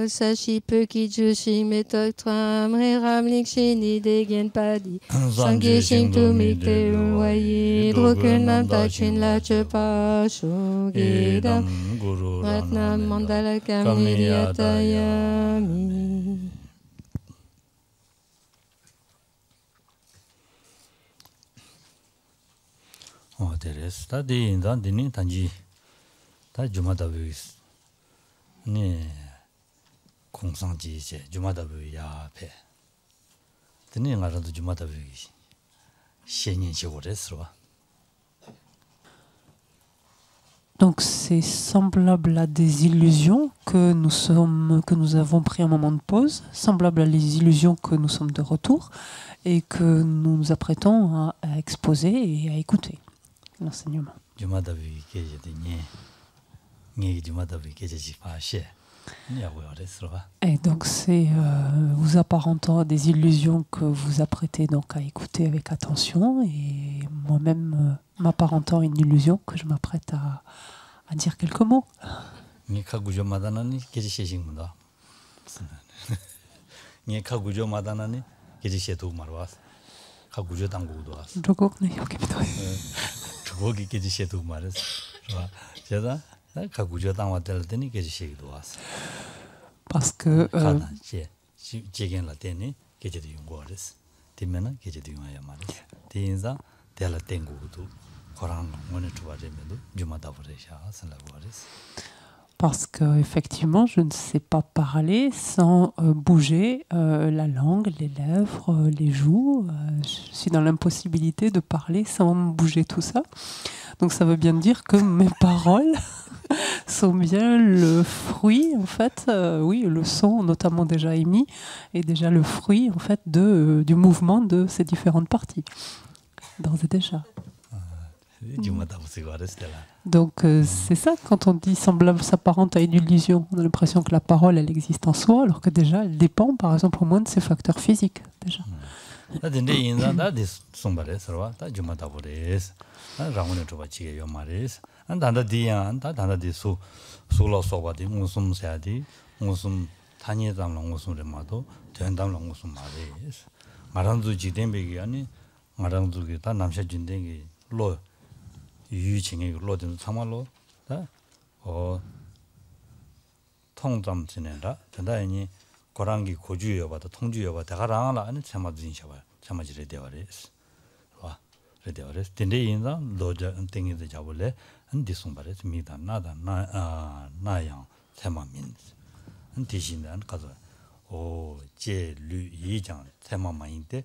Sashi Peki Jushi Metok Tram Ram Likshini Degen Padi Sangi Shing Tu Mikte Wayi Drokunam Tachin La Chepa Shogedam Ratnam Mandala Kamniyatayami. Oh, Teres, ta di indan dini tanji ta jumadavis ni kongsanji je jumadavi ya pe dini ngarandu jumadavi shenyin chigoresro. Donc c'est semblable à des illusions que nous avons pris un moment de pause, semblable à les illusions que nous sommes de retour et que nous nous apprêtons à exposer et à écouter l'enseignement. Et donc c'est vous apparentant à des illusions que vous apprêtez donc à écouter avec attention, et moi-même m'apparentant à une illusion que je m'apprête à dire quelques mots. Parce que parce qu'effectivement, je ne sais pas parler sans bouger la langue, les lèvres, les joues. Je suis dans l'impossibilité de parler sans bouger tout ça. Donc ça veut bien dire que mes paroles sont bien le fruit, en fait, oui, le son notamment déjà émis, est déjà le fruit, en fait, du mouvement de ces différentes parties, d'ores et déjà. Donc c'est ça, quand on dit semblable, s'apparente à une illusion, on a l'impression que la parole, elle existe en soi, alors que déjà, elle dépend, par exemple, au moins de ses facteurs physiques, déjà. 고랑기 고주여봐도 통주여봐 대가랑라 아니 참아드신셔봐 참아지래 되어레스 와 되어레스 근데 인자 로저 땡이도 잡을래 안디 송바레스 미다 나다 나양 참아민 안디신단 가서 오 제류 이장 참아만인데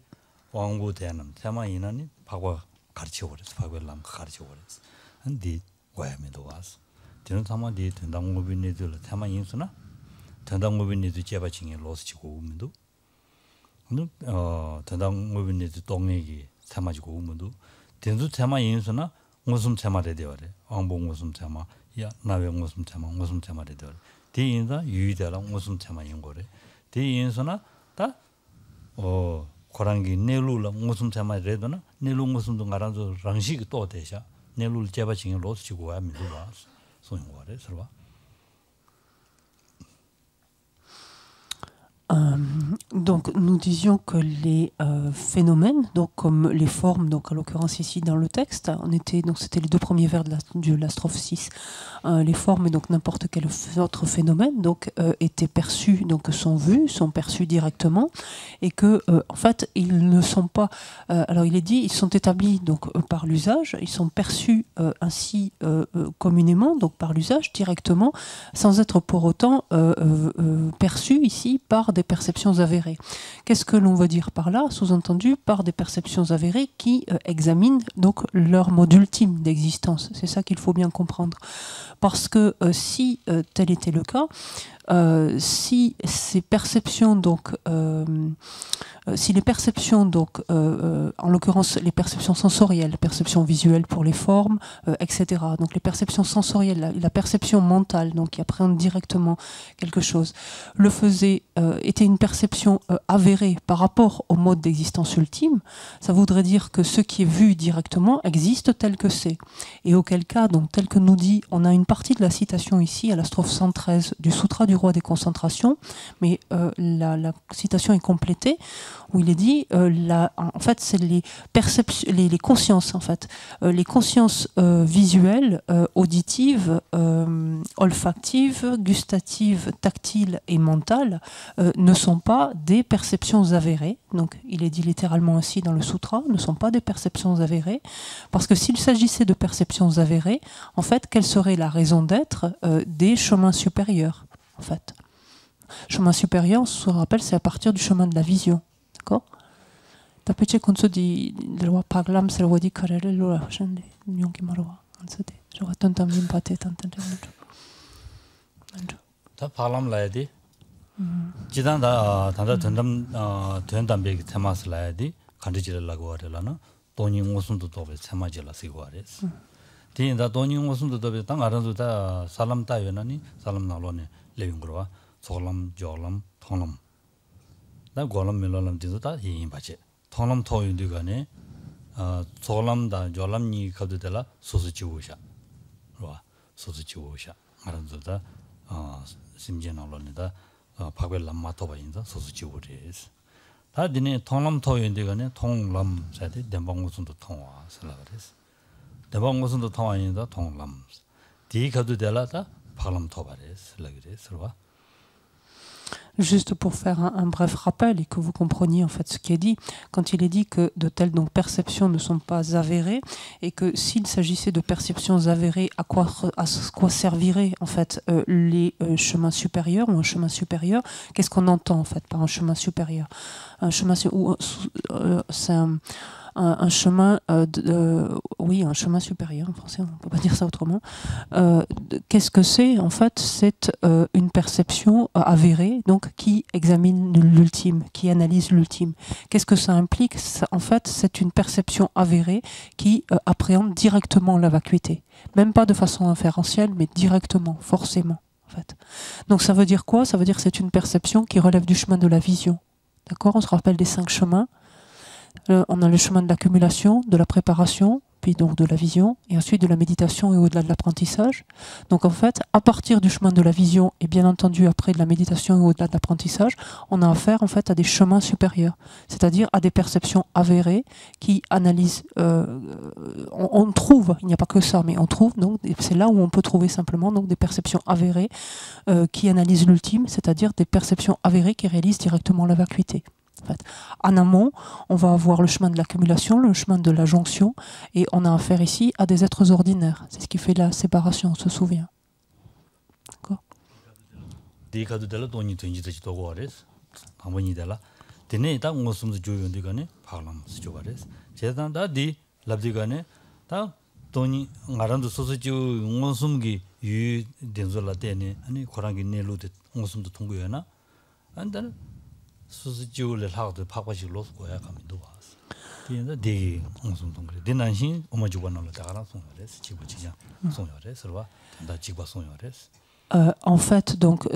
왕고 대는 참아이나니 파고 가르쳐 버렸어 파고람 가르쳐 버렸어 안디 와야면도 와서 저는 참아디 된다고 고빈이들 참아인수나 전당무빈이도 제바칭에 로스치고 오면도 전당무빈이도 동행이 참아지고 오면도 된도 참아 인수나 무슨 참아래 되어래 왕봉 무슨 참아 야 나왜 무슨 참아래 되어래 대인자 유의대랑 무슨 참아인 거래 대인수나 다 고랑기 내루라 무슨 참아래도나 내루 무슨도 가라서 랑식이 또 되셔 내루 제바칭에 로스치고 와면도 와 소용 거래 서봐. Donc nous disions que les phénomènes, donc comme les formes, donc en l'occurrence ici dans le texte, donc c'était les deux premiers vers de la strophe 6, les formes et donc n'importe quel autre phénomène donc étaient perçus, donc sont vus, sont perçus directement, et que en fait ils ne sont pas, alors il est dit, ils sont établis donc par l'usage, ils sont perçus ainsi communément, donc par l'usage directement, sans être pour autant perçus ici par des perceptions avérées. Qu'est-ce que l'on veut dire par là? Sous-entendu, par des perceptions avérées qui examinent donc leur mode ultime d'existence. C'est ça qu'il faut bien comprendre. Parce que si tel était le cas, si ces perceptions donc si les perceptions, donc, en l'occurrence les perceptions sensorielles, les perceptions visuelles pour les formes, etc. Donc les perceptions sensorielles, la perception mentale, donc qui appréhende directement quelque chose, était une perception avérée par rapport au mode d'existence ultime, ça voudrait dire que ce qui est vu directement existe tel que c'est. Et auquel cas, donc tel que nous dit, on a une partie de la citation ici à la strophe 113 du Sutra du roi des concentrations, mais la citation est complétée où il est dit, en fait, c'est les consciences, en fait, les consciences visuelles, auditives, olfactives, gustatives, tactiles et mentales ne sont pas des perceptions avérées. Donc, il est dit littéralement ainsi dans le sutra, ne sont pas des perceptions avérées, parce que s'il s'agissait de perceptions avérées, en fait, quelle serait la raison d'être des chemins supérieurs, en fait. Chemin supérieur, on se rappelle, c'est à partir du chemin de la vision. D'accord? Tapece konso di delwa paglam selwa di karele lo shande nyonki marwa ansate jo tantam limpate tantam 다 paglam laidi jidan da tanda tendam be temas laidi kandijira lagwarelana doni ngosumdo dobe semajela sigwares tinda doni ngosumdo dobe tang aranzu da salam ta yonani salam nalone leyungro 소람 조람 통람 나 고람 밀람 디도다 이 바체 통람 토인디 간에 소람다 조람니 가도들라 소수지우샤 와 소수지우샤 알아도다 심제나로니다 파벨람 마토바인다 소수지우레스 다디네 통람 토인디 간에 통람 사데 덴방무슨도 통와 살라그레스 덴방무슨도 통와인다 통람 디 가도들라다 파람 토바레스 라그레스 와 Juste pour faire un bref rappel et que vous compreniez en fait ce qui est dit, quand il est dit que de telles donc, perceptions ne sont pas avérées et que s'il s'agissait de perceptions avérées, à quoi serviraient en fait les chemins supérieurs ou un chemin supérieur, qu'est-ce qu'on entend en fait par un chemin supérieur? Un chemin c'est un chemin, oui, un chemin supérieur en français, on ne peut pas dire ça autrement. Qu'est-ce que c'est? En fait, c'est une perception avérée, donc qui examine l'ultime, qui analyse l'ultime. Qu'est-ce que ça implique? En fait, c'est une perception avérée qui appréhende directement la vacuité. Même pas de façon inférentielle, mais directement, forcément. En fait. Donc ça veut dire quoi? Ça veut dire que c'est une perception qui relève du chemin de la vision. D'accord? On se rappelle des 5 chemins. On a le chemin de l'accumulation, de la préparation, puis donc de la vision, et ensuite de la méditation et au-delà de l'apprentissage. Donc en fait, à partir du chemin de la vision, et bien entendu après de la méditation et au-delà de l'apprentissage, on a affaire en fait à des chemins supérieurs, c'est-à-dire à des perceptions avérées qui analysent, on trouve, il n'y a pas que ça, mais on trouve, donc c'est là où on peut trouver simplement donc, des perceptions avérées qui analysent l'ultime, c'est-à-dire des perceptions avérées qui réalisent directement la vacuité. En fait. En amont, on va avoir le chemin de l'accumulation, le chemin de la jonction, et on a affaire ici à des êtres ordinaires. C'est ce qui fait la séparation, on se souvient. D'accord? 수수지우를 하고도 파고시 로스고야 가면도 와서. 근데 되게 엄청 동그래. 대난신 어머주관으로 다가라 송여레스 지부지냐 송여레스 와 다 지과 송여레스. En fait, donc,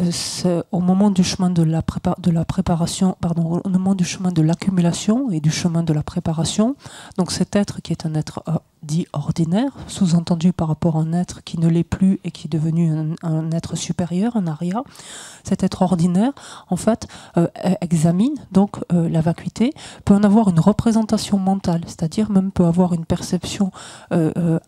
au moment du chemin de la préparation, pardon, au moment du chemin de l'accumulation et du chemin de la préparation, donc cet être qui est un être dit ordinaire, sous-entendu par rapport à un être qui ne l'est plus et qui est devenu un être supérieur, un arya, cet être ordinaire, en fait, examine donc la vacuité, peut en avoir une représentation mentale, c'est-à-dire même peut avoir une perception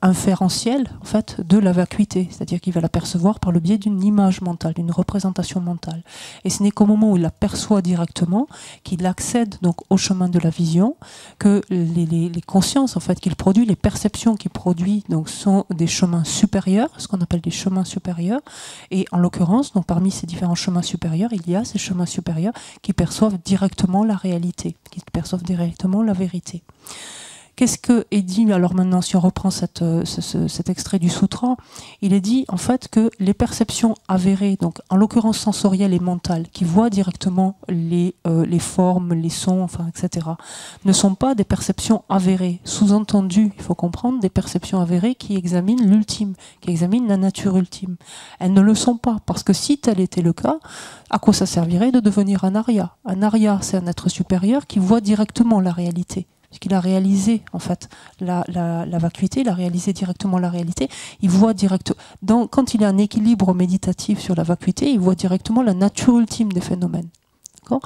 inférentielle, en fait, de la vacuité, c'est-à-dire qu'il va la percevoir par le biais d'une image mentale, d'une représentation mentale. Et ce n'est qu'au moment où il la perçoit directement qu'il accède donc au chemin de la vision, que les consciences en fait qu'il produit, les perceptions qu'il produit donc sont des chemins supérieurs, ce qu'on appelle des chemins supérieurs. Et en l'occurrence, donc parmi ces différents chemins supérieurs, il y a ces chemins supérieurs qui perçoivent directement la réalité, qui perçoivent directement la vérité. qu'est-ce que est dit alors maintenant, si on reprend cet extrait du sutra, il est dit en fait que les perceptions avérées, donc en l'occurrence sensorielles et mentales, qui voient directement les formes, les sons, enfin, etc., ne sont pas des perceptions avérées. Sous-entendu, il faut comprendre, des perceptions avérées qui examinent l'ultime, qui examinent la nature ultime. Elles ne le sont pas, parce que si tel était le cas, à quoi ça servirait de devenir un arya? Un arya, c'est un être supérieur qui voit directement la réalité, puisqu'il a réalisé en fait la vacuité, il a réalisé directement la réalité. Il voit quand il a un équilibre méditatif sur la vacuité, il voit directement la nature ultime des phénomènes. D'accord ?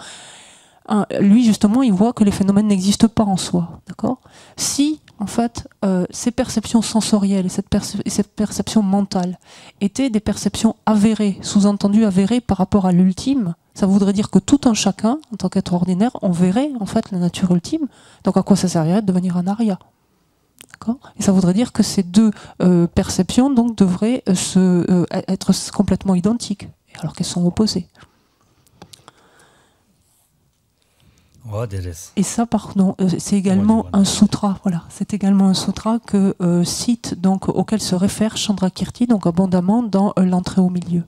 Lui justement, il voit que les phénomènes n'existent pas en soi. D'accord ? Si en fait, ces perceptions sensorielles et cette perception mentale étaient des perceptions avérées, sous-entendu avérées par rapport à l'ultime, ça voudrait dire que tout un chacun, en tant qu'être ordinaire, on verrait en fait la nature ultime. Donc à quoi ça servirait de devenir un arya? D'accord ? Et ça voudrait dire que ces deux perceptions donc, devraient être complètement identiques, alors qu'elles sont opposées. Et ça, pardon, c'est également un sutra. Voilà, c'est également un sutra que cite donc auquel se réfère Chandrakirti donc abondamment dans l'entrée au milieu.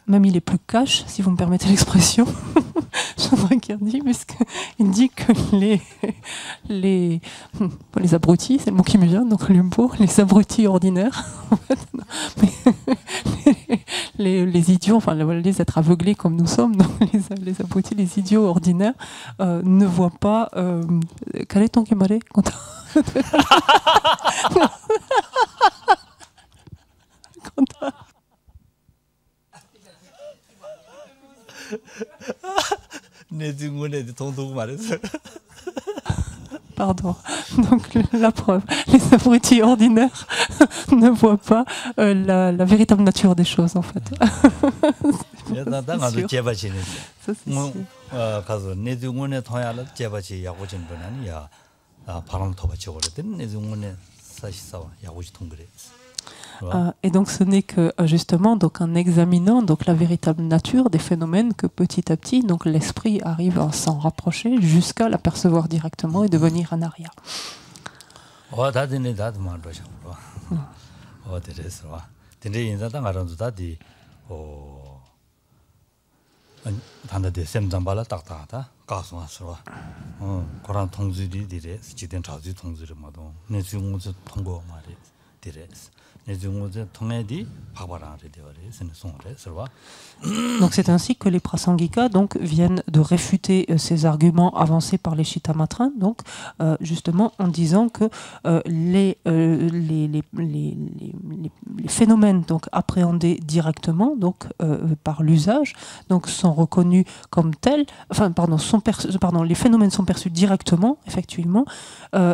Même il est plus cash, si vous me permettez l'expression, Chandrakirti, puisqu'il dit que les abrutis, c'est le mot qui me vient, donc l'umpo, les abrutis ordinaires, en fait, les idiots, enfin les êtres aveuglés comme nous sommes, donc les abrutis, les idiots ordinaires, ne voient pas. Quel est ton kémaré? Pardon. Donc la preuve, les abrutis ordinaires ne voient pas la véritable nature des choses en fait. Et donc ce n'est que justement donc en examinant donc la véritable nature des phénomènes que petit à petit donc l'esprit arrive à s'en rapprocher jusqu'à l'apercevoir directement et devenir un arya. Donc c'est ainsi que les Prasangika donc viennent de réfuter ces arguments avancés par les Chittamatrins, donc justement en disant que les phénomènes donc appréhendés directement donc par l'usage donc sont reconnus comme tels, les phénomènes sont perçus directement effectivement,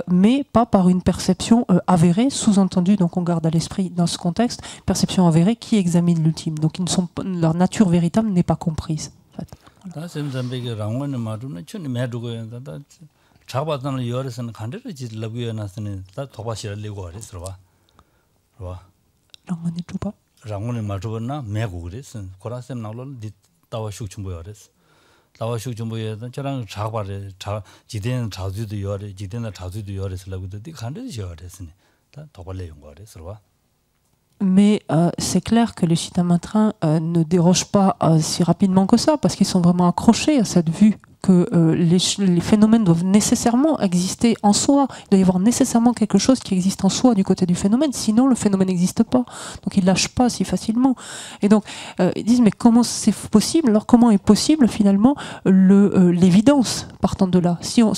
mais pas par une perception avérée, sous-entendu donc on garde à l'esprit dans ce contexte, perception avérée qui examine l'ultime. Donc leur nature véritable n'est pas comprise. En fait. Mais c'est clair que les Chittamatrins ne dérogent pas si rapidement que ça, parce qu'ils sont vraiment accrochés à cette vue que les phénomènes doivent nécessairement exister en soi. Il doit y avoir nécessairement quelque chose qui existe en soi du côté du phénomène, sinon le phénomène n'existe pas. Donc ils ne lâchent pas si facilement. Et donc ils disent mais comment c'est possible? Alors comment est possible finalement l'évidence partant de là? Si on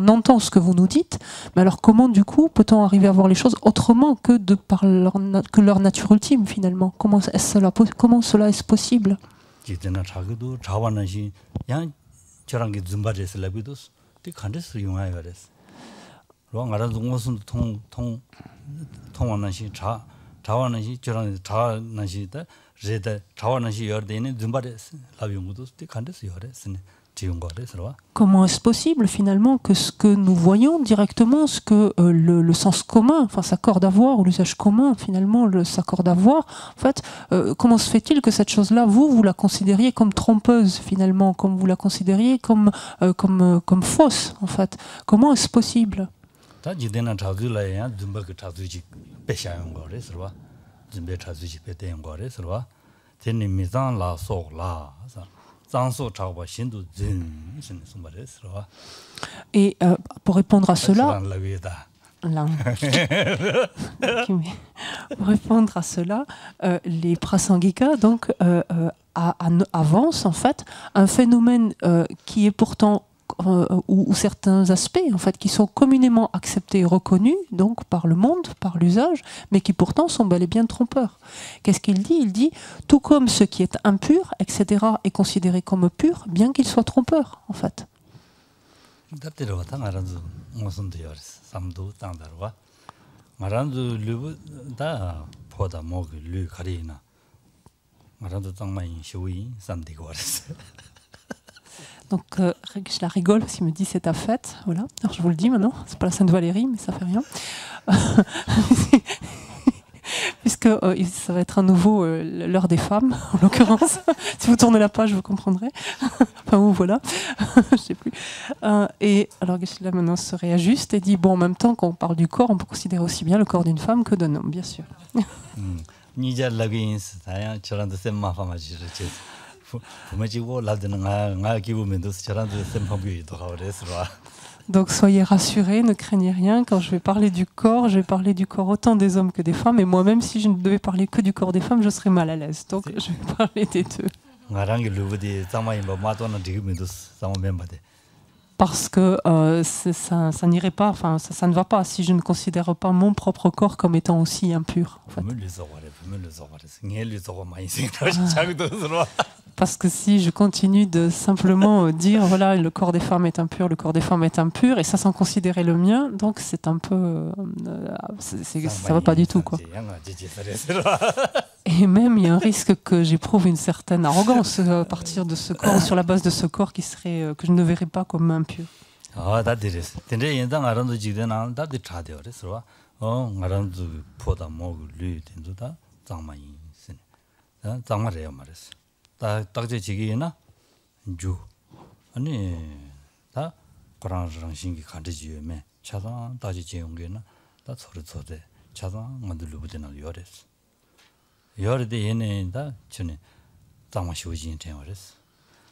entend ce que vous nous dites, mais alors comment du coup peut-on arriver à voir les choses autrement que par leur nature ultime finalement? Comment cela est possible? 저랑게 줌바레스 라비도스 티 칸데스 용하여레스 로앙아라도 무슨 통원나시 자와나시 저랑 자나시다 제다 자와나시 여르데네 줌바레스 라비용도스 티 칸데스 여레스네 Comment est-ce possible finalement que ce que nous voyons directement, ce que le sens commun, enfin s'accorde à voir, ou l'usage commun finalement s'accorde à voir, en fait, comment se fait-il que cette chose-là, vous la considériez comme trompeuse finalement, comme vous la considériez comme fausse en fait? Comment est-ce possible? Et pour répondre à cela, pour répondre à cela, les Prasangika donc avancent en fait un phénomène qui est pourtant ou certains aspects en fait qui sont communément acceptés et reconnus donc par le monde, par l'usage, mais qui pourtant sont bel et bien trompeurs. Qu'est-ce qu'il dit? Il dit tout comme ce qui est impur, etc., est considéré comme pur, bien qu'il soit trompeur en fait. Donc je la rigole parce qu'il me dit c'est ta fête, voilà. Alors je vous le dis maintenant, c'est pas la Sainte-Valérie, mais ça fait rien. Puisque ça va être à nouveau l'heure des femmes, en l'occurrence. Si vous tournez la page, vous comprendrez. Enfin, ou voilà, je sais plus. Et alors Geshe-la maintenant se réajuste et dit bon, en même temps, quand on parle du corps, on peut considérer aussi bien le corps d'une femme que d'un homme, bien sûr. Donc soyez rassurés, ne craignez rien. Quand je vais parler du corps, je vais parler du corps autant des hommes que des femmes. Et moi-même, si je ne devais parler que du corps des femmes, je serais mal à l'aise. Donc je vais parler des deux. Parce que ça n'irait pas, enfin ça ne va pas si je ne considère pas mon propre corps comme étant aussi impur. En fait. Parce que si je continue de simplement dire voilà le corps des femmes est impur, le corps des femmes est impur, et ça sans considérer le mien, donc c'est un peu, ça va pas du tout quoi. Et même il y a un risque que j'éprouve une certaine arrogance à partir de ce corps, sur la base de ce corps qui serait que je ne verrais pas comme impur. 딱제 지기나 주 아니 다 고랑랑 신기 간지지에메 차다 다지 지용게나 다 소리소대 차다 만들려 보잖아 요레스 요레데 얘네다 전에 장마시오진 tenores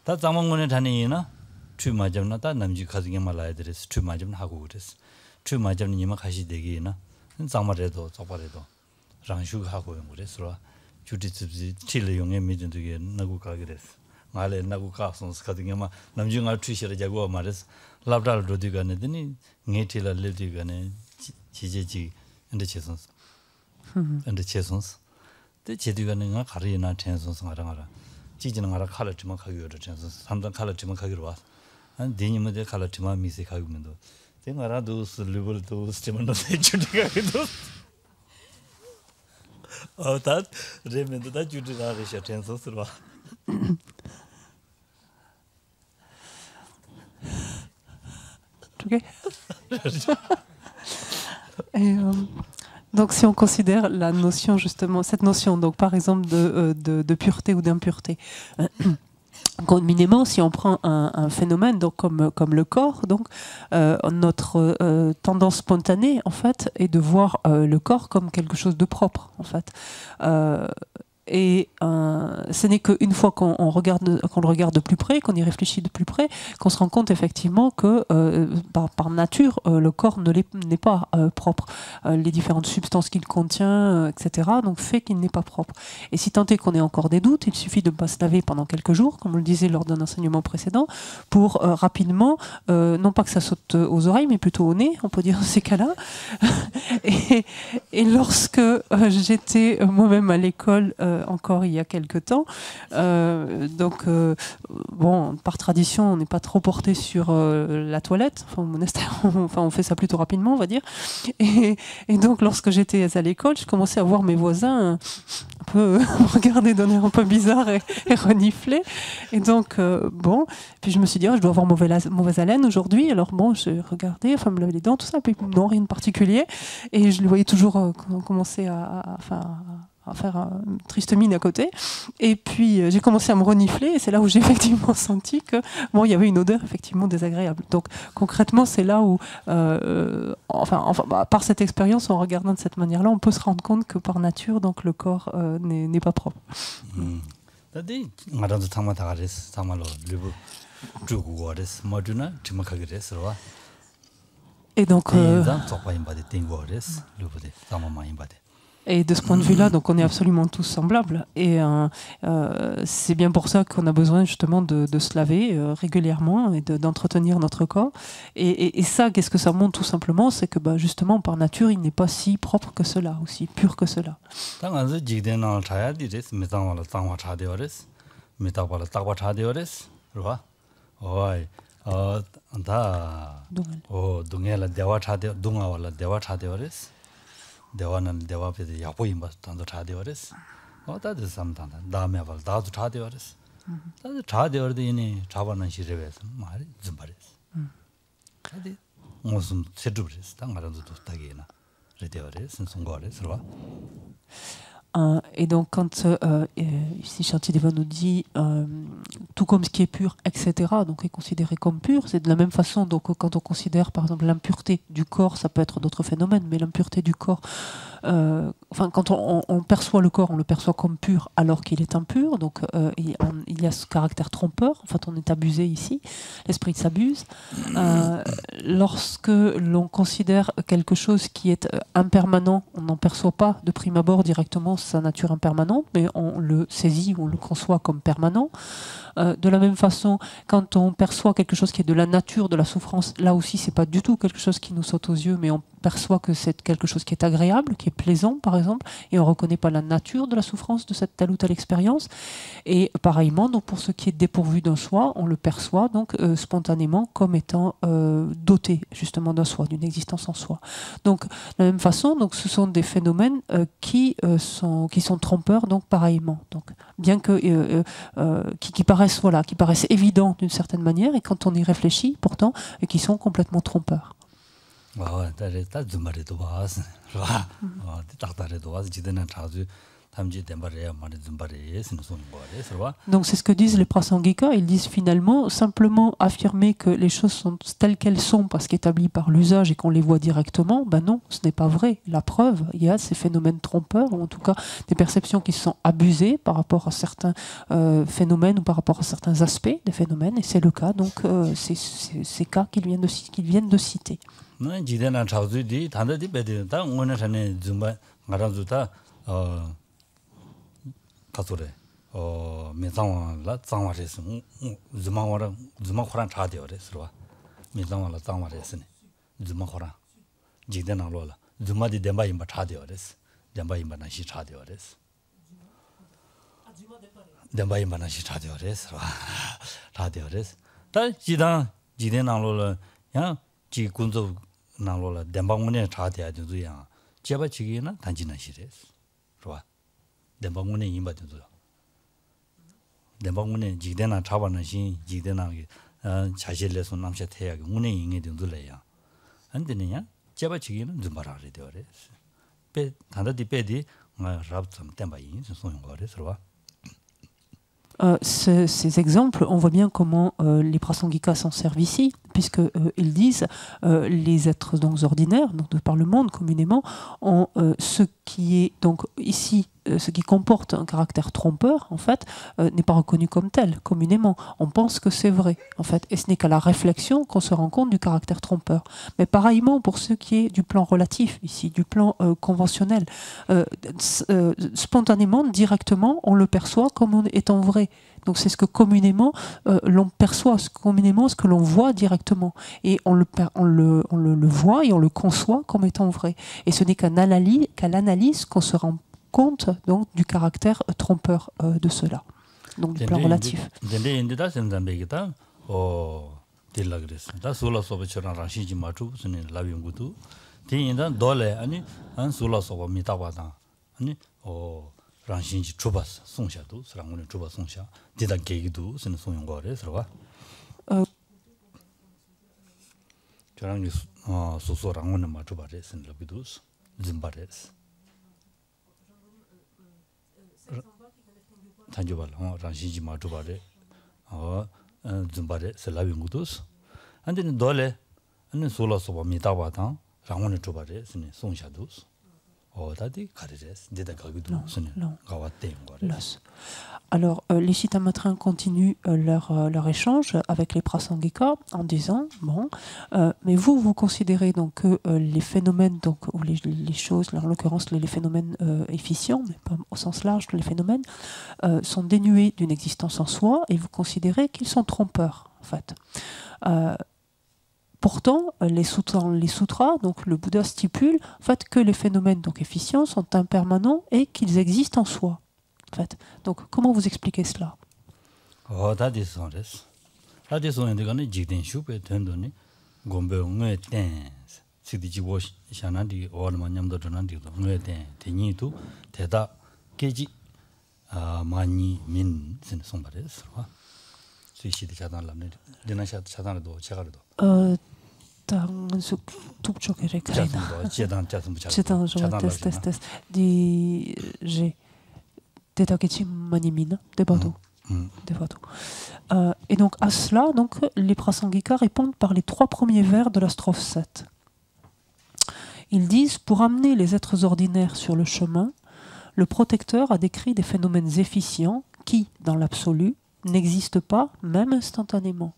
다 장망문에 다니나 추마점나 다 남지 가지게 말아야들스 추마점 하고 그랬어 추마점은 이마 가시 되기나 장마래도 저바래도 랑슈가 하고 그랬어 주디츠지 칠레용에 미든되게 나고 가게랬어 말에 나고 가선스 가든게마 남중알 추시를 자고 말했어 랍달도 되가네더니 녜틸라 레디가네 지제지 근데 제선스 근데 제선스 때 제디가네가 가리나 텐선스 말아라 지지는 알아 칼을지만 가기로 텐선스 삼단 칼을지만 가기로 왔어 한 데니모데 칼을지만 미세 가기면도 생아라도 슬리벌도 스티먼도 세주디가도 다 레멘도 다 주드라르샤 텐서스로 Ok. Et, donc si on considère la notion justement, cette notion donc par exemple de pureté ou d'impureté, communément si on prend un phénomène donc comme le corps, donc notre tendance spontanée en fait est de voir le corps comme quelque chose de propre en fait. Et ce n'est qu'une fois qu'on le regarde de plus près, qu'on y réfléchit de plus près, qu'on se rend compte effectivement que par nature, le corps n'est pas propre. Les différentes substances qu'il contient, etc., donc fait qu'il n'est pas propre. Et si tant est qu'on ait encore des doutes, il suffit de ne pas se laver pendant quelques jours, comme on le disait lors d'un enseignement précédent, pour rapidement, non pas que ça saute aux oreilles, mais plutôt au nez, on peut dire dans ces cas-là. Et lorsque j'étais moi-même à l'école, encore il y a quelque temps. Bon, par tradition, on n'est pas trop porté sur la toilette. Enfin, au monastère, on fait ça plutôt rapidement, on va dire. Et donc, lorsque j'étais à l'école, je commençais à voir mes voisins un peu me regarder d'un air un peu bizarre et renifler. Et donc, puis je me suis dit, je dois avoir mauvaise haleine aujourd'hui. Alors bon, j'ai regardé, enfin, me laver les dents, tout ça, puis non, rien de particulier. Et je les voyais toujours commencer à faire une triste mine à côté. Et puis, j'ai commencé à me renifler, et c'est là où j'ai effectivement senti que, il y avait une odeur effectivement désagréable. Donc, concrètement, c'est là où, par cette expérience, en regardant de cette manière-là, on peut se rendre compte que par nature, donc, le corps n'est pas propre. Et donc, et de ce point de vue-là, donc on est absolument tous semblables. Et c'est bien pour ça qu'on a besoin justement de se laver régulièrement et d'entretenir notre corps. Et ça, qu'est-ce que ça montre tout simplement? C'est que justement, par nature, il n'est pas si propre que cela, aussi pur que cela. 대화는 대화 앞에서 야보임바 단도 차대어레스. 다들 삼단다. 다음에 발 다도 차대어레스. 다들 차대어르더니 잡아는 시레베서 말이 좀 말했어. 다들 무슨 세드브레스 당 말도 도타게나. 레데어레스 송거레스 봐. Et donc, quand ici Shantideva nous dit tout comme ce qui est pur, etc., donc est considéré comme pur, c'est de la même façon. Donc, quand on considère par exemple l'impureté du corps, ça peut être d'autres phénomènes, mais l'impureté du corps, quand on perçoit le corps, on le perçoit comme pur alors qu'il est impur. Donc, il y a ce caractère trompeur. En fait, on est abusé ici. L'esprit s'abuse. Lorsque l'on considère quelque chose qui est impermanent, on n'en perçoit pas de prime abord directement sa nature impermanente, mais on le saisit, on le conçoit comme permanent. De la même façon, quand on perçoit quelque chose qui est de la nature de la souffrance, là aussi, c'est pas du tout quelque chose qui nous saute aux yeux, mais on perçoit que c'est quelque chose qui est agréable, qui est plaisant, par exemple, et on ne reconnaît pas la nature de la souffrance de cette telle ou telle expérience. Et pareillement, donc pour ce qui est dépourvu d'un soi, on le perçoit donc spontanément comme étant doté justement d'un soi, d'une existence en soi. Donc, de la même façon, donc ce sont des phénomènes qui sont trompeurs, donc pareillement. Donc, bien que qui paraissent évidents d'une certaine manière, et quand on y réfléchit, pourtant, qui sont complètement trompeurs. Donc c'est ce que disent les Prasangika. Ils disent finalement simplement affirmer que les choses sont telles qu'elles sont parce qu'établies par l'usage et qu'on les voit directement, non, ce n'est pas vrai. La preuve, il y a ces phénomènes trompeurs, ou en tout cas des perceptions qui sont abusées par rapport à certains phénomènes ou par rapport à certains aspects des phénomènes, et c'est le cas, donc ces cas qu'ils viennent de citer. 가소래 메상와라 장와레스 주마코란 차데어레스와 메상와라 장와레스네 주마코란 지데나로라 주마디 덴바임바 차데어레스 덴바임바나시 차데어레스 덴바임바나시 차데어레스와 차데어레스 다 지데나로라 야 지군조 나로라 덴바문에 차데야도야 제바치기나 단지나시레스 좋아 대방문에 임받어도 대방문에 지대나 잡아는 신 지대나 자실래서 남셔 태야게 문에 인게 된들래야 안 되느냐 제바치기는 좀 말아야 돼요래 배 단다디 배디 랍좀 땜바인 소용 거래서 Ces exemples, on voit bien comment les Prasangika s'en servent ici, puisqu'ils disent les êtres donc ordinaires, donc par le monde communément, ont ce qui est donc ici, ce qui comporte un caractère trompeur, en fait, n'est pas reconnu comme tel, communément. On pense que c'est vrai, en fait, et ce n'est qu'à la réflexion qu'on se rend compte du caractère trompeur. Mais pareillement pour ce qui est du plan relatif, ici, du plan conventionnel, spontanément, directement, on le perçoit comme étant vrai. Donc c'est ce que communément l'on perçoit, communément ce que l'on voit directement. Et on le voit et on le conçoit comme étant vrai. Et ce n'est qu'à l'analyse qu'on compte donc du caractère trompeur de cela, donc du plan relatif. 저랑 소소랑은 맞춰봐래 생각이도스 짐바레스 단조발 란신지 맞춰봐래 짐바레 sel라빙고도스 안데는 돌에 안는 솔라서 봐 미다바당 랑원을 줘봐래 스네 송샤도스 다디 가르레스 데다 가기도 스네 가왔대 거레스. Alors, les Chitamatrins continuent leur échange avec les Prasangika en disant bon, mais vous considérez donc que les phénomènes, donc, ou les choses, en l'occurrence les phénomènes efficients, mais pas au sens large, les phénomènes sont dénués d'une existence en soi et vous considérez qu'ils sont trompeurs, en fait. Pourtant, les sutras, donc le Bouddha stipule en fait, que les phénomènes donc, efficients sont impermanents et qu'ils existent en soi. En fait. Donc, comment vous expliquez cela? Et donc à cela, donc, les Prasangika répondent par les 3 premiers vers de la strophe 7. Ils disent, pour amener les êtres ordinaires sur le chemin, le protecteur a décrit des phénomènes efficients qui, dans l'absolu, n'existent pas, même instantanément.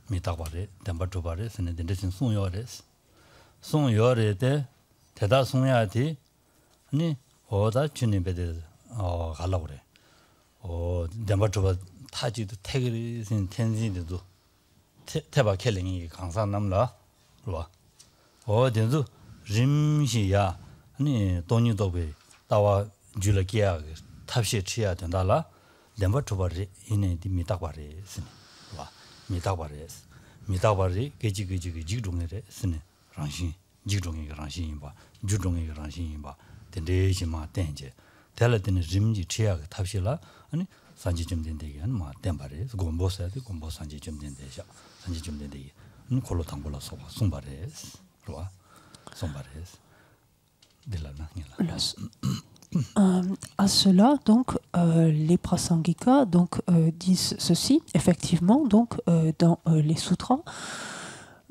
미탁바레 담바토바레 스네 덴데신 송요레스 송요레데 대다 송야티 아니 오다 주님베데 갈라고래 담바토바 타지도 태그리신 텐진데도 태바 켈링이 강산 남라 로와 덴도 림시야 아니 돈이도베 따와 줄기야 탑시 치야 된다라 담바토바레 이네디 미탁바레 스네 로와 미다바리 게지게 지중에래 스네 랑신 지중에 랑신 봐 주중에 랑신 봐 덴데지마 덴제 텔레드는 짐지 치야 탑실라 아니 산지 좀 된대게 한마 덴바리 곰보사데 곰보 산지 좀 된대샤 산지 좀 된대게 콜로 당볼라 소바 송바레스 로아 송바레스 딜라나 닐라. À cela, donc, les Prasangika donc, disent ceci, effectivement, donc, dans les sutras,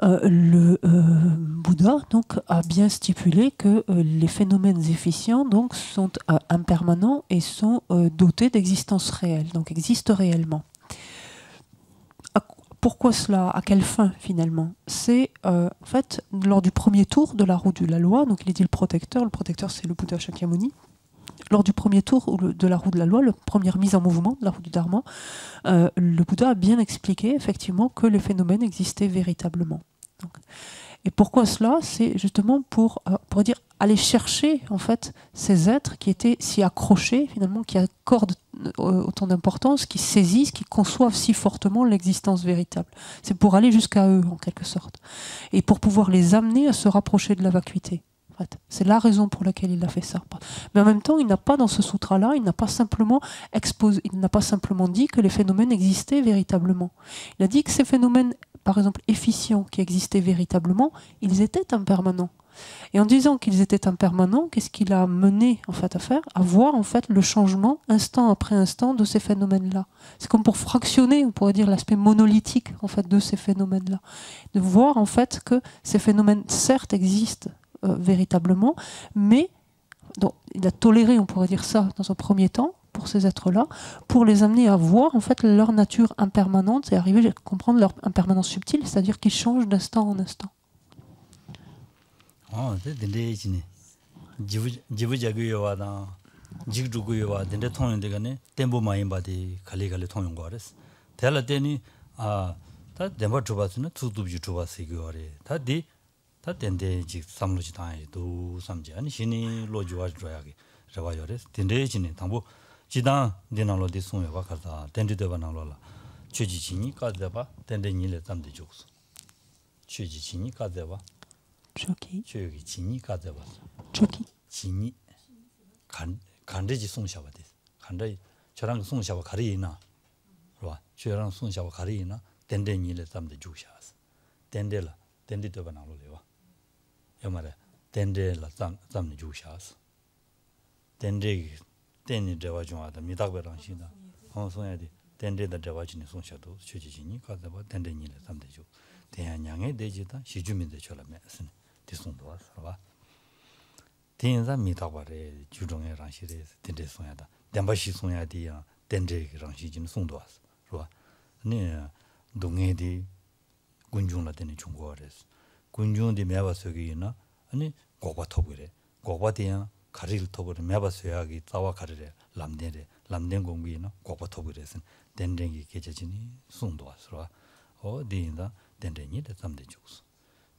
le Bouddha donc, a bien stipulé que les phénomènes efficients donc, sont impermanents et sont dotés d'existence réelle, donc existent réellement. Pourquoi cela? À quelle fin finalement? C'est en fait lors du premier tour de la roue de la loi, donc il est dit le protecteur c'est le Bouddha Shakyamuni. Lors du premier tour de la roue de la loi, la première mise en mouvement de la roue du Dharma, le Bouddha a bien expliqué effectivement que les phénomènes existaient véritablement. Donc, et pourquoi cela? C'est justement pour dire aller chercher en fait ces êtres qui étaient si accrochés finalement, qui accordent autant d'importance, qui saisissent, qui conçoivent si fortement l'existence véritable. C'est pour aller jusqu'à eux en quelque sorte, et pour pouvoir les amener à se rapprocher de la vacuité. En fait. C'est la raison pour laquelle il a fait ça. Mais en même temps, il n'a pas dans ce sutra-là, il n'a pas simplement dit que les phénomènes existaient véritablement. Il a dit que ces phénomènes, par exemple efficients, qui existaient véritablement, ils étaient impermanents. Et en disant qu'ils étaient impermanents, qu'est-ce qu'il a mené en fait à faire? À voir en fait le changement instant après instant de ces phénomènes-là. C'est comme pour fractionner, on pourrait dire l'aspect monolithique en fait de ces phénomènes-là, de voir en fait que ces phénomènes certes existent véritablement, mais donc, il a toléré, on pourrait dire ça, dans un premier temps, pour ces êtres-là, pour les amener à voir en fait leur nature impermanente et arriver à comprendre leur impermanence subtile, c'est-à-dire qu'ils changent d'instant en instant. c'est dende jibujaguyowa jigjuguyowa dende tonyon de gane tembo mayimba de kale kale tonyon gores tela deni 다 덴바 주바스는 투두비 주바스 이거래 다디 다 덴데지 삼루지 다에도 삼지 아니 신이 로주와 줘야게 저와요레 덴데지네 당부 지당 디나로디 송여바 가다 덴데데바 나로라 최지진이 까데바 덴데니레 담데 족스 최지진이 까데바 저기 최지진이 까데바 저기 진이 간데지 송샤바데 간데 저랑 송샤바 가리이나 봐 저랑 송샤바 가리이나 덴데니레 담데 족샤스 덴데라 덴데데바 나로레와 여마레 덴데라 담데 족샤스 덴데 덴이 대화 중하다 미닥베랑 신다 송야디 덴데다 대화진이 송샤도 최지진이 가다봐 덴데니레 담데죠 대한양의 대지다 시주민들 처럼에 쓰네 디송도 와서 대인자 미닥바레 주종의 랑시레 덴데 송야다 덴바시 송야디야 덴데 랑시진 송도 와서 그봐 네 동해디 군중라 되는 중국어레스 군중디 매바서기나 아니 고바토브레 고바디야 가리를 토브레 매바서야기 자와 가리레 람데레 람덴 공비나 고바토브레스 덴랭이 계제진이 송도 와서 어디인다 덴랭이 대담대 주스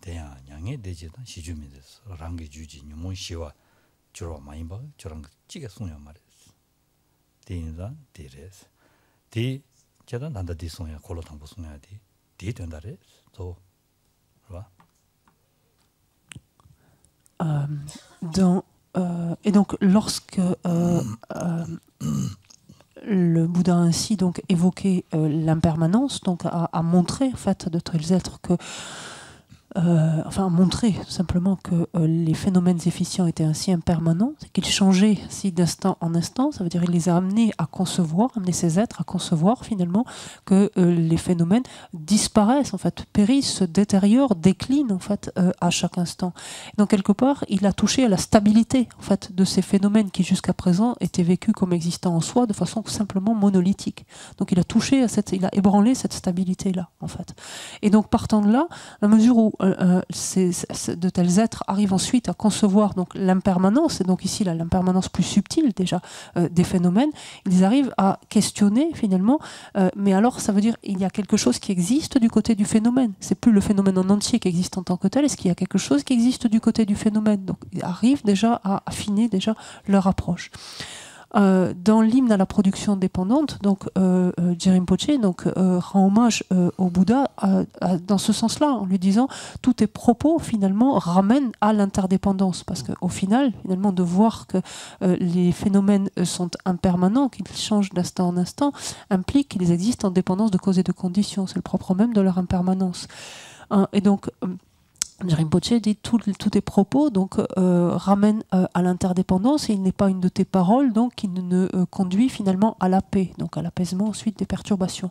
대야 양의 대지다 시주민데서 랑게 주지 뭐 시와 주로 많이 봐 저랑 찌게 송야 말했어 대인다 데레스 디 제가 난다 디송야 콜로 당부 송야디 디 된다래 또 봐. Et donc, lorsque le Bouddha a ainsi donc évoqué l'impermanence, donc a montré en fait de tels êtres que, montrer simplement que les phénomènes efficients étaient ainsi impermanents, c'est qu'ils changeaient ainsi d'instant en instant, ça veut dire qu'il les a amenés à concevoir, amener ces êtres à concevoir finalement que les phénomènes disparaissent, en fait, périssent, se détériorent, déclinent en fait à chaque instant. Et donc quelque part, il a touché à la stabilité en fait de ces phénomènes qui jusqu'à présent étaient vécus comme existants en soi de façon simplement monolithique. Donc il a touché à il a ébranlé cette stabilité-là en fait. Et donc partant de là, à mesure où de tels êtres arrivent ensuite à concevoir donc l'impermanence, et donc ici l'impermanence plus subtile déjà des phénomènes, ils arrivent à questionner finalement, mais alors ça veut dire il y a quelque chose qui existe du côté du phénomène, c'est plus le phénomène en entier qui existe en tant que tel, est-ce qu'il y a quelque chose qui existe du côté du phénomène? Donc ils arrivent déjà à affiner déjà leur approche. Dans l'hymne à la production dépendante, donc Rinpoche rend hommage au Bouddha dans ce sens-là, en lui disant tous tes propos finalement ramènent à l'interdépendance, parce qu'au final, finalement, de voir que les phénomènes sont impermanents, qu'ils changent d'instant en instant, implique qu'ils existent en dépendance de causes et de conditions. C'est le propre même de leur impermanence. Et donc Rinpoche dit tous tes propos donc ramènent à l'interdépendance, et il n'est pas une de tes paroles donc qui ne conduit finalement à la paix, donc à l'apaisement ensuite des perturbations.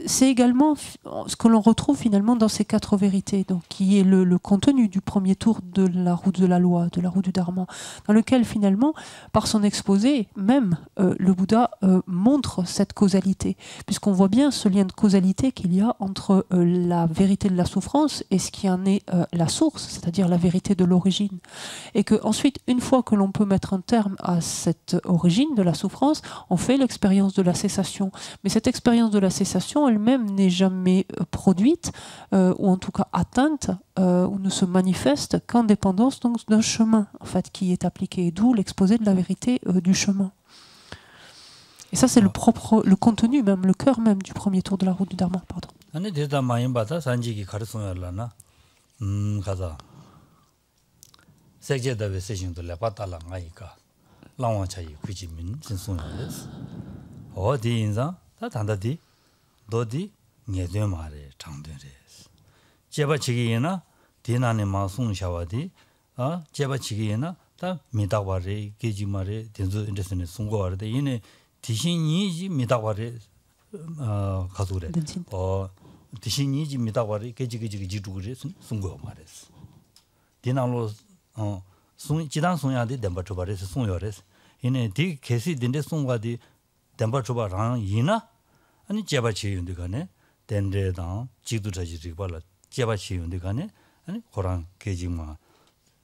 C'est également ce que l'on retrouve finalement dans ces 4 vérités, donc qui est le contenu du premier tour de la route de la loi, de la route du Dharma, dans lequel finalement, par son exposé, même le Bouddha montre cette causalité, puisqu'on voit bien ce lien de causalité qu'il y a entre la vérité de la souffrance et ce qui en est la source, c'est-à-dire la vérité de l'origine. Et que ensuite, une fois que l'on peut mettre un terme à cette origine de la souffrance, on fait l'expérience de la cessation. Mais cette expérience de la cessation elle-même n'est jamais produite, ou en tout cas atteinte, ou ne se manifeste qu'en dépendance d'un chemin en fait, qui est appliqué, d'où l'exposé de la vérité du chemin. Et ça, c'est le contenu même, le cœur même du premier tour de la route du Dharma. Pardon. 도디 녀되 말에 장되레스 제바치기나 디나네 마송샤와디 제바치기나 다 미다와레 게지마레 덴조 인데스네 송고와르데 이네 디신이지 미다와레 가도레 디신이지 미다와레 게지게지기 지두그레 송고 말레스 디나로 송 지단 송야데 덴바초바레스 송요레스 이네 디 게시 덴데 송과디 덴바초바랑 이나 아니 제바치윤데 간에 덴데당 지도자지리 발라 제바치윤데 간에 아니 고랑 계지마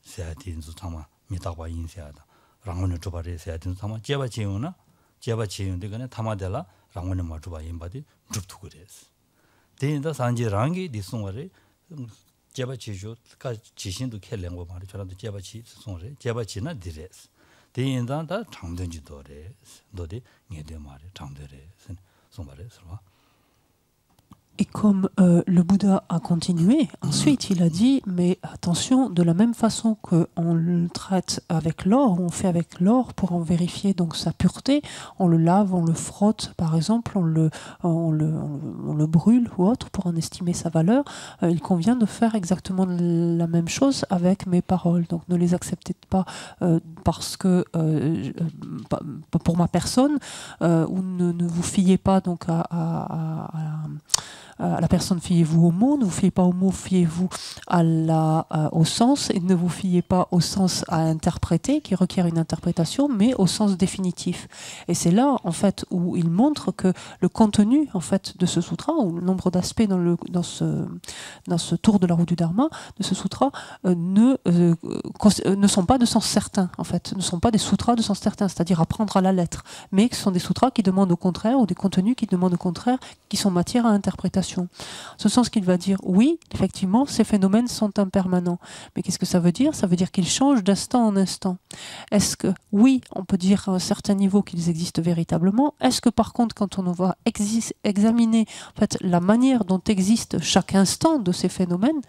세아딘수 타마 미다과 인세하다 랑원을 줘바레 세아딘수 타마 제바치윤나 제바치윤데 간에 타마델라 랑원을 마줘바 임바디 줍투 그레스 대인다 산지 랑기 디송어레 제바치죠 가 지신도 켈랭고 말이 저라도 제바치 송어레 제바치나 디레스 대인다 다 장던지도래 너디 녜데 말이 장도래 송말에 서봐. Et comme le Bouddha a continué, ensuite il a dit, mais attention, de la même façon qu'on le traite avec l'or, on fait avec l'or pour en vérifier donc sa pureté, on le lave, on le frotte par exemple, on le brûle ou autre pour en estimer sa valeur, il convient de faire exactement la même chose avec mes paroles. Donc ne les acceptez pas parce que pour ma personne, ou ne vous fiez pas donc à la personne, fiez-vous au mot, ne vous fiez pas au mot, fiez-vous au sens, et ne vous fiez pas au sens à interpréter, qui requiert une interprétation, mais au sens définitif. Et c'est là, en fait, où il montre que le contenu, en fait, de ce sutra, ou le nombre d'aspects dans ce tour de la roue du Dharma, de ce sutra, ne sont pas de sens certain, en fait, ne sont pas des sutras de sens certain, c'est-à-dire à prendre à la lettre, mais ce sont des sutras qui demandent au contraire, ou des contenus qui demandent au contraire, qui sont matière à interprétation. En ce sens qu'il va dire, oui, effectivement, ces phénomènes sont impermanents. Mais qu'est-ce que ça veut dire? Ça veut dire qu'ils changent d'instant en instant. Est-ce que, oui, on peut dire à un certain niveau qu'ils existent véritablement? Est-ce que par contre, quand on va examiner en fait, la manière dont existe chaque instant de ces phénomènes,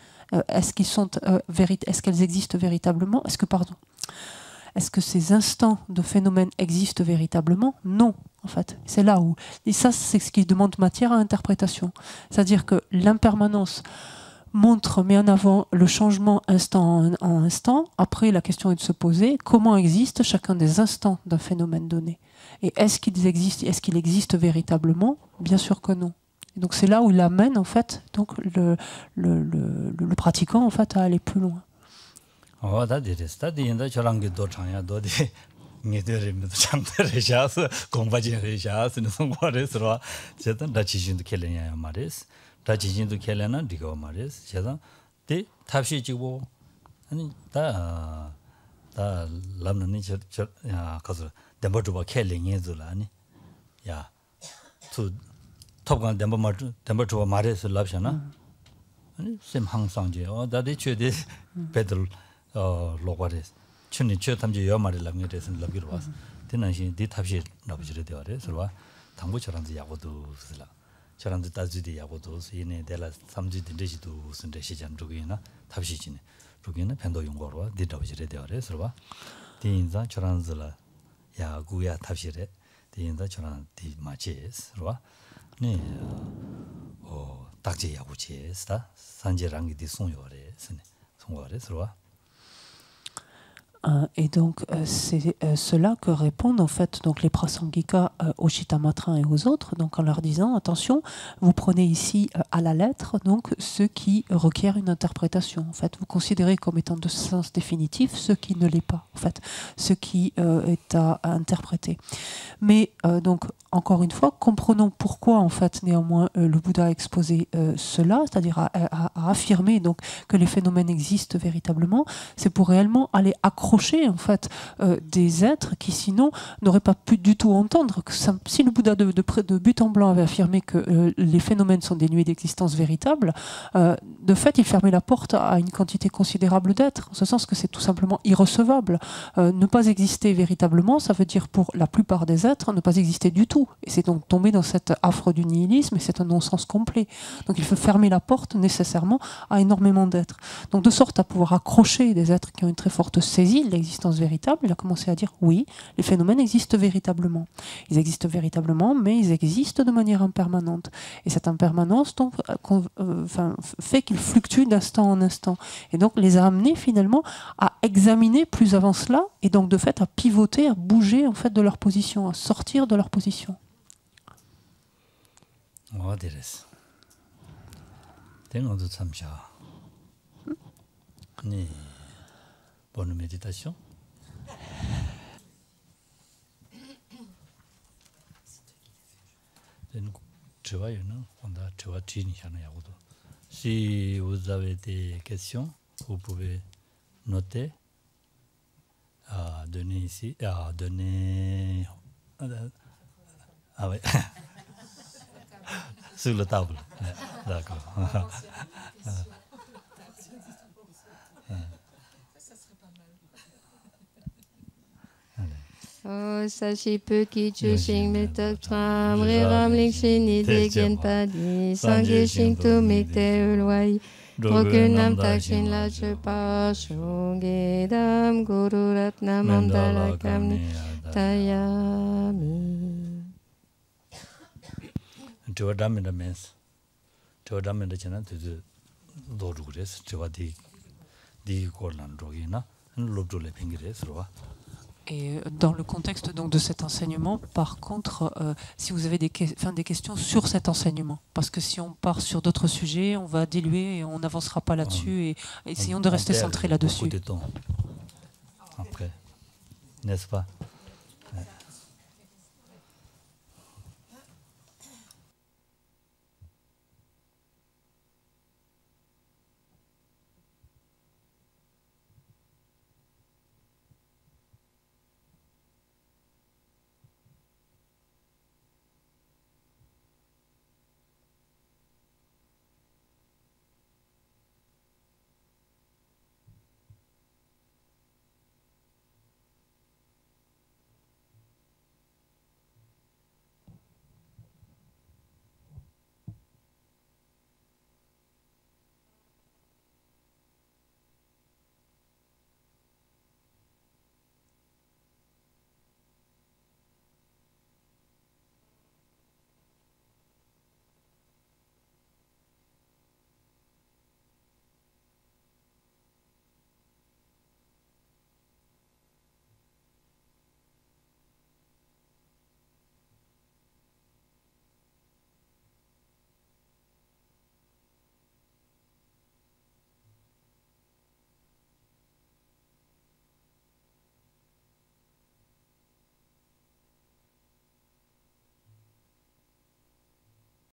est-ce qu'elles existent véritablement? Est-ce que ces instants de phénomènes existent véritablement? Non, en fait. C'est là où... Et ça, c'est ce qui demande matière à interprétation. C'est-à-dire que l'impermanence met en avant le changement instant en instant. Après, la question est de se poser comment existe chacun des instants d'un phénomène donné. Et est-ce qu'il existe véritablement? Bien sûr que non. Et donc c'est là où il amène, en fait, donc, le pratiquant en fait, à aller plus loin. 다디레스타디인다 저랑게 도 창야 도디 녜데르미도 창데레샤스 공바제레샤스는 송과레스로 제단 다치진도 켈레냐 말레스 다치진도 켈레나 디고 말레스 제단 데 탑시지고 아니 다 람는 야 가서 덴버주바 켈레니즈라 아니 야투 톱간 덴버주바 말레스 랍샤나 아니 셈 항상제 다디 최대 베들 로과레스 춘니 최 탐지 여말을 남겨서 남기로 와서 되는신 디 탑시 나부지를 되어래 서로 당부처럼지 야고도 쓰라 저런데 따지디 야고도 이네 데라 삼지 딘데지도 쓴데 시장 쪽이나 탑시지네 쪽이나 변도 용거로 디 나부지를 되어래 서로 디인자 저런즈라 야구야 탑시래 디인자 저런 디 마치스 서로 네 딱지 야구지스다 산지랑이 디 송요래 쓰네 송거래 서로. Et donc, c'est cela que répondent en fait donc, les prasangikas aux Chittamatras et aux autres, donc en leur disant attention, vous prenez ici à la lettre donc ce qui requiert une interprétation. En fait, vous considérez comme étant de sens définitif ce qui ne l'est pas, en fait, ce qui est à interpréter. Mais donc, encore une fois, comprenons pourquoi en fait néanmoins le Bouddha a exposé cela, c'est-à-dire à affirmer donc que les phénomènes existent véritablement. C'est pour réellement aller accrocher en fait des êtres qui sinon n'auraient pas pu du tout entendre que si le Bouddha de but en blanc avait affirmé que les phénomènes sont dénués d'existence véritable, de fait il fermait la porte à une quantité considérable d'êtres, en ce sens que c'est tout simplement irrecevable. Ne pas exister véritablement, ça veut dire pour la plupart des êtres ne pas exister du tout, et c'est donc tomber dans cette affre du nihilisme, et c'est un non-sens complet. Donc il faut fermer la porte nécessairement à énormément d'êtres, donc de sorte à pouvoir accrocher des êtres qui ont une très forte saisie de l'existence véritable. Il a commencé à dire oui, les phénomènes existent véritablement. Ils existent véritablement, mais ils existent de manière impermanente. Et cette impermanence donc, fait qu'ils fluctuent d'instant en instant. Et donc les a amenés finalement à examiner plus avant cela, et donc de fait à pivoter, à bouger en fait de leur position, à sortir de leur position. Bonne méditation. Si vous avez des questions, vous pouvez noter, donner ici, donner sur la table. D'accord. Oh, sashi peki chushin metak tram, reram likshini degen padi, sange shing tu mikte ulwai, drogunam takshin la chepa, shungedam guru ratna mandala kamni tayami. Tewadam in the mess. Tewadam in the channel to the Lordugres, Tewadi, the Corland Drogina, and Lobdule Pingres, Roa. Et dans le contexte donc de cet enseignement, par contre, si vous avez des questions sur cet enseignement, parce que si on part sur d'autres sujets, on va diluer et on n'avancera pas là-dessus, et essayons de rester centrés là-dessus. Après, n'est-ce pas?